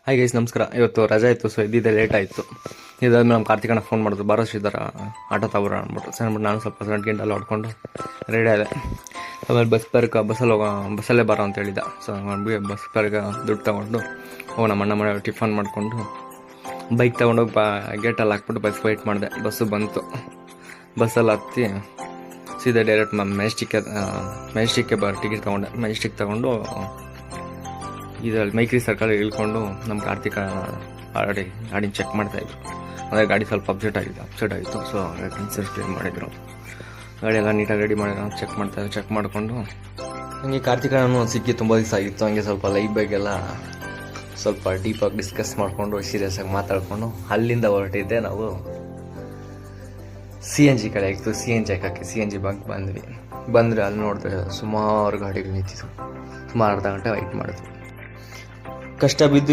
Hi guys, ನಮಸ್ಕಾರ. ಇವತ್ತು ರಜೆ ಇತ್ತು, ಸೊ ಇದ್ದಿದ್ದೆ ಲೇಟ್ ಆಯಿತು. ಇದಾದ್ಮೇಲೆ ನಮ್ಮ ಕಾರ್ತಿಕಣ್ಣ ಫೋನ್ ಮಾಡಿದ್ರು, ಬರೋಷ್ಟಿದ್ದಾರ ಆಟೋ ತಗೋರ ಅಂದ್ಬಿಟ್ಟು. ಸರಿ ಅಂದ್ಬಿಟ್ಟು ನಾನು ಸ್ವಲ್ಪ ಗಂಟೆಲ್ಲ ಹೊಡ್ಕೊಂಡು ರೆಡಿ ಆದೆ. ಆಮೇಲೆ ಬಸ್ಸಲ್ಲೇ ಬರೋ ಅಂತ ಹೇಳಿದ್ದ. ಸೊ ನಮಗೆ ಬಸ್ ಬರ್ಗ ದುಡ್ಡು ತೊಗೊಂಡು ನಮ್ಮ ಅಣ್ಣ ಮನೆ ಟಿಫನ್ ಮಾಡಿಕೊಂಡು ಬೈಕ್ ತೊಗೊಂಡೋಗಿ ಗೇಟಲ್ಲಿ ಹಾಕ್ಬಿಟ್ಟು ಬಸ್ ವೆಯ್ಟ್ ಮಾಡಿದೆ. ಬಸ್ಸು ಬಂತು. ಬಸ್ಸಲ್ಲಿ ಹತ್ತಿ ಸೀದಾ ಡೈರೆಕ್ಟ್ ಮೆಜೆಸ್ಟಿಕ್ಗೆ ಟಿಕೆಟ್ ತೊಗೊಂಡೆ. ಮೆಜೆಸ್ಟಿಕ್ ತೊಗೊಂಡು ಇದರಲ್ಲಿ ಮೈಕ್ರಿ ಸರ್ಕಲ್ ಇಳ್ಕೊಂಡು ನಮ್ಮ ಕಾರ್ತಿಕ ಗಾಡಿನ ಚೆಕ್ ಮಾಡ್ತಾಯಿದ್ರು. ಅಂದರೆ ಗಾಡಿ ಸ್ವಲ್ಪ ಅಪ್ಸೆಟ್ ಆಗಿತ್ತು. ಸೊ ಕ್ಯಾನ್ಸಲ್ ಕ್ಲೇಮ್ ಮಾಡಿದರು. ಗಾಡಿ ಎಲ್ಲ ನೀಟಾಗಿ ರೆಡಿ ಮಾಡಿದ್ರು. ಚೆಕ್ ಮಾಡಿಕೊಂಡು ಹಂಗೆ ಕಾರ್ತಿಕನೂ ಸಿಕ್ಕಿ ತುಂಬ ದಿವಸ ಆಗಿತ್ತು. ಹಂಗೆ ಸ್ವಲ್ಪ ಲೈಫ್ ಬಗ್ಗೆಲ್ಲ ಸ್ವಲ್ಪ ಡೀಪಾಗಿ ಡಿಸ್ಕಸ್ ಮಾಡಿಕೊಂಡು ಸೀರಿಯಸ್ ಆಗಿ ಮಾತಾಡಿಕೊಂಡು ಅಲ್ಲಿಂದ ಹೊರಟಿದ್ದೆ. ನಾವು CNG ಕಡೆ ಆಗಿತ್ತು. CNG ಹಾಕಕ್ಕೆ CNG ಬಂಕ್ ಬಂದರೆ ಅಲ್ಲಿ ನೋಡಿದ್ರೆ ಸುಮಾರು ಗಾಡಿಗಳು ನಿಂತಿತ್ತು. ಸುಮಾರು ಅರ್ಧ ಗಂಟೆ ವೆಯ್ಟ್ ಮಾಡಿದ್ವಿ. ಕಷ್ಟ ಬಿದ್ದು